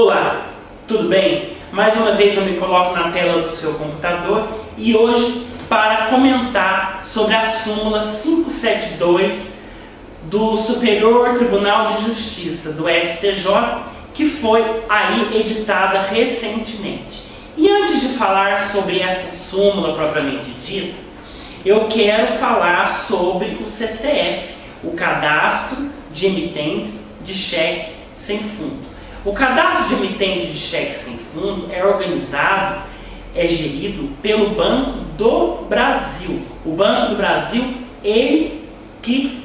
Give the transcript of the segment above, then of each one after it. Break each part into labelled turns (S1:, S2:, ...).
S1: Olá, tudo bem? Mais uma vez eu me coloco na tela do seu computador e hoje para comentar sobre a súmula 572 do Superior Tribunal de Justiça, do STJ, que foi aí editada recentemente. E antes de falar sobre essa súmula propriamente dita, eu quero falar sobre o CCF, o Cadastro de Emitentes de Cheque Sem Fundo. O Cadastro de Emitentes de Cheque Sem Fundo é organizado, é gerido pelo Banco do Brasil. O Banco do Brasil, ele que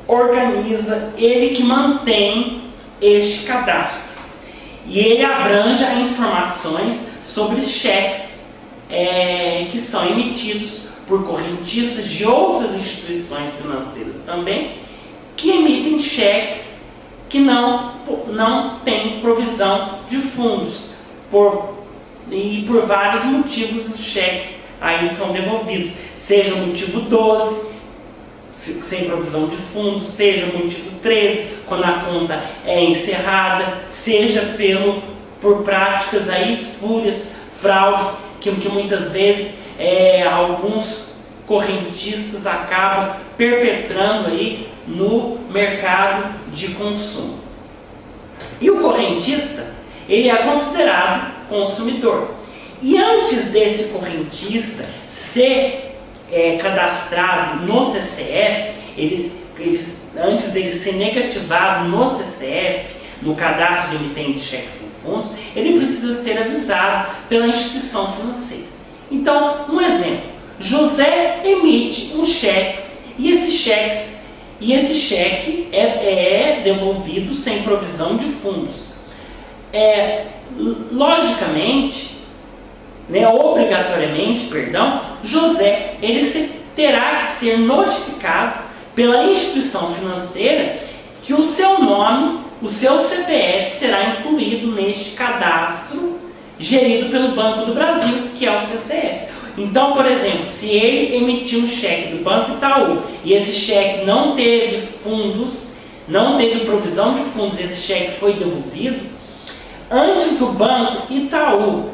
S1: organiza, ele que mantém este cadastro. E ele abrange informações sobre cheques que são emitidos por correntistas de outras instituições financeiras também, que emitem cheques que não têm provisão de fundos. E por vários motivos os cheques aí são devolvidos. Seja o motivo 12, sem provisão de fundos, seja o motivo 13, quando a conta é encerrada, seja por práticas aí espúrias, fraudes, que muitas vezes alguns correntistas acabam perpetrando aí no mercado de consumo. E o correntista, ele é considerado consumidor. E antes desse correntista ser cadastrado no CCF, antes dele ser negativado no CCF, no cadastro de emitente de cheques sem fundos, ele precisa ser avisado pela instituição financeira. Então, um exemplo: José emite um cheque e esse cheque é devolvido sem provisão de fundos. Obrigatoriamente, José ele terá que ser notificado pela instituição financeira que o seu nome, o seu CPF será incluído neste cadastro gerido pelo Banco do Brasil, que é o CCF. Então, por exemplo, se ele emitiu um cheque do Banco Itaú e esse cheque não teve fundos, não teve provisão de fundos, esse cheque foi devolvido, antes do Banco Itaú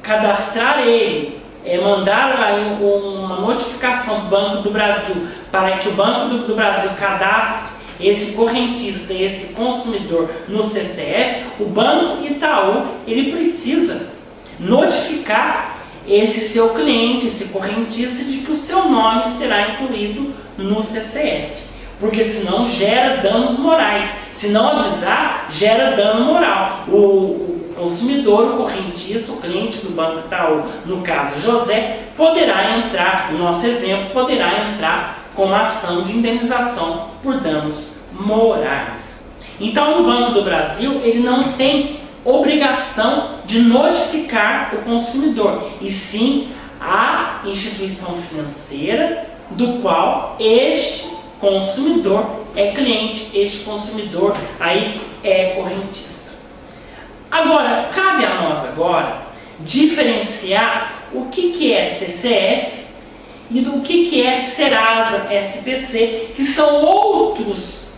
S1: cadastrar ele, mandar aí uma notificação do Banco do Brasil para que o Banco do Brasil cadastre esse correntista, esse consumidor no CCF, o Banco Itaú ele precisa notificar esse seu cliente, esse correntista, de que o seu nome será incluído no CCF, porque senão gera danos morais. Se não avisar, gera dano moral. O consumidor, o correntista, o cliente do Banco Itaú, no caso José, poderá entrar, no nosso exemplo, poderá entrar com uma ação de indenização por danos morais. Então, o Banco do Brasil ele não tem obrigação de notificar o consumidor, e sim a instituição financeira do qual este consumidor é cliente, este consumidor aí é correntista. Agora, cabe a nós diferenciar o que é CCF e do que é Serasa, SPC, que são outros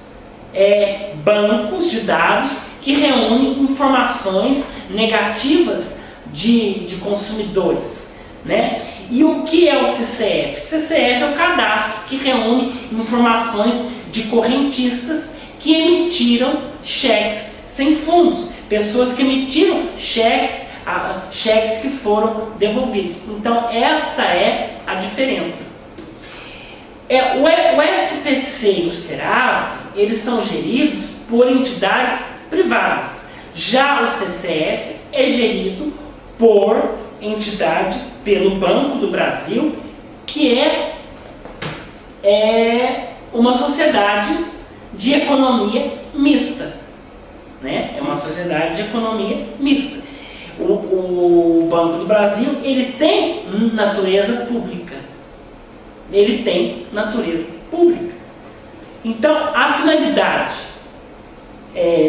S1: bancos de dados que reúnem informações negativas de consumidores, né? E o que é o CCF? CCF é o cadastro que reúne informações de correntistas que emitiram cheques sem fundos, pessoas que emitiram cheques que foram devolvidos. Então esta é a diferença. O SPC e o Serasa, eles são geridos por entidades privadas. Já o CCF é gerido por entidade, pelo Banco do Brasil, que é uma sociedade de economia mista, né? É uma sociedade de economia mista. O Banco do Brasil ele tem natureza pública. Ele tem natureza pública. Então, a finalidade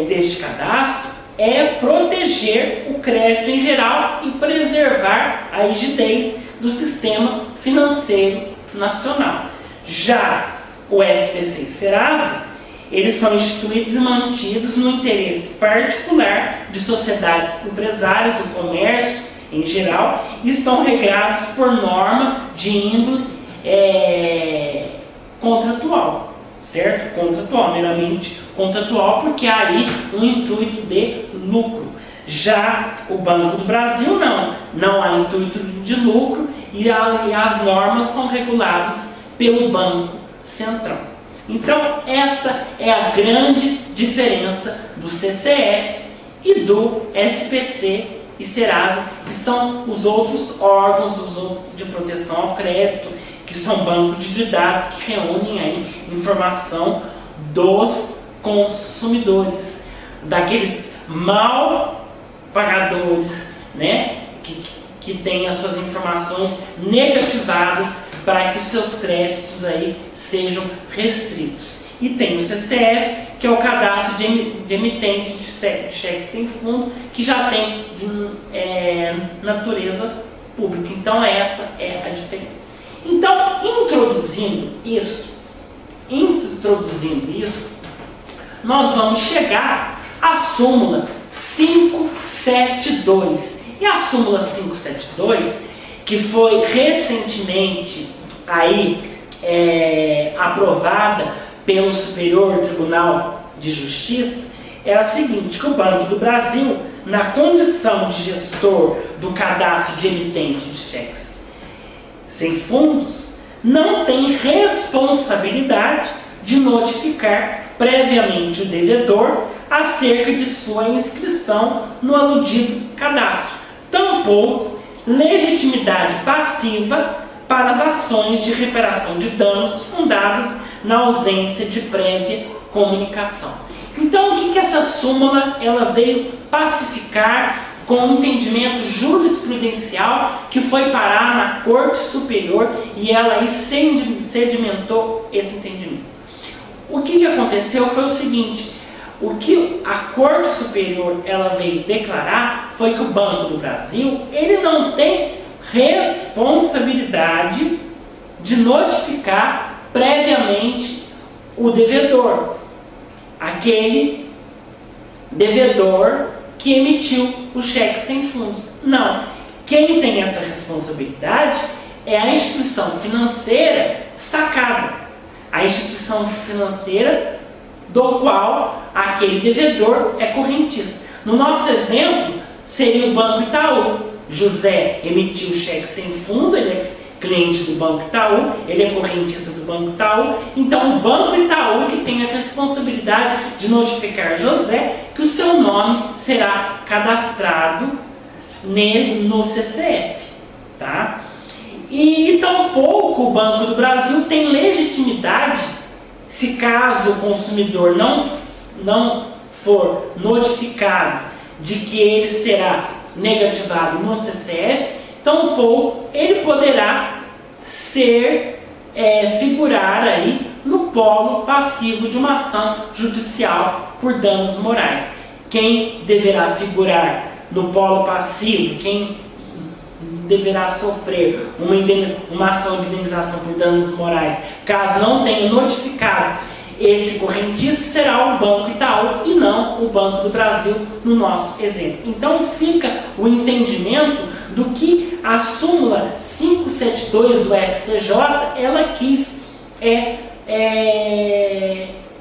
S1: deste cadastro é proteger o crédito em geral e preservar a rigidez do sistema financeiro nacional. Já o SPC e Serasa, eles são instituídos e mantidos no interesse particular de sociedades empresárias, do comércio em geral, e estão regrados por norma de índole contratual, certo? Contratual, meramente contratual, porque há aí um intuito de lucro. Já o Banco do Brasil não há intuito de lucro e as normas são reguladas pelo Banco Central. Então essa é a grande diferença do CCF e do SPC e Serasa, que são os outros órgãos, os outros de proteção ao crédito, que são bancos de dados que reúnem aí informação dos consumidores, daqueles mal pagadores, né, que têm as suas informações negativadas para que os seus créditos aí sejam restritos. E tem o CCF, que é o cadastro de emitente de cheque sem fundo, que já tem natureza pública. Então essa é a diferença. Então, introduzindo isso, nós vamos chegar à súmula 572. E a súmula 572, que foi recentemente aí aprovada pelo Superior Tribunal de Justiça, é a seguinte: que o Banco do Brasil, na condição de gestor do cadastro de emitente de cheques sem fundos, não tem responsabilidade de notificar previamente o devedor acerca de sua inscrição no aludido cadastro, tampouco legitimidade passiva para as ações de reparação de danos fundadas na ausência de prévia comunicação. Então, o que essa súmula ela veio pacificar com o entendimento jurisprudencial que foi parar na Corte Superior e ela aí sedimentou esse entendimento? O que aconteceu foi o seguinte: o que a Corte Superior ela veio declarar foi que o Banco do Brasil ele não tem responsabilidade de notificar previamente o devedor, aquele devedor que emitiu o cheque sem fundos. Não. Quem tem essa responsabilidade é a instituição financeira sacada, a instituição financeira do qual aquele devedor é correntista. No nosso exemplo, seria o Banco Itaú. José emitiu o cheque sem fundo, ele é cliente do Banco Itaú, ele é correntista do Banco Itaú, então o Banco Itaú que tem a responsabilidade de notificar José que o seu nome será cadastrado no CCF, tá? E tampouco o Banco do Brasil tem legitimidade, se caso o consumidor não for notificado de que ele será negativado no CCF, tampouco ele poderá figurar aí no polo passivo de uma ação judicial por danos morais. Quem deverá figurar no polo passivo, quem deverá sofrer uma ação de indenização por danos morais, caso não tenha notificado esse correntista, será o Banco Itaú e não o Banco do Brasil no nosso exemplo. Então fica o entendimento do que a súmula 572 do STJ ela quis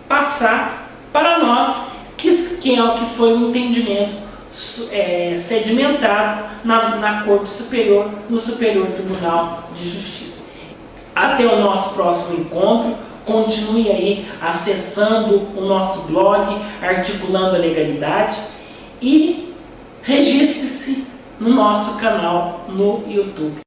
S1: passar para nós, que é o que foi o entendimento sedimentado na Corte Superior, no Superior Tribunal de Justiça. Até o nosso próximo encontro. Continue aí acessando o nosso blog, Articulando a Legalidade, e registre-se no nosso canal no YouTube.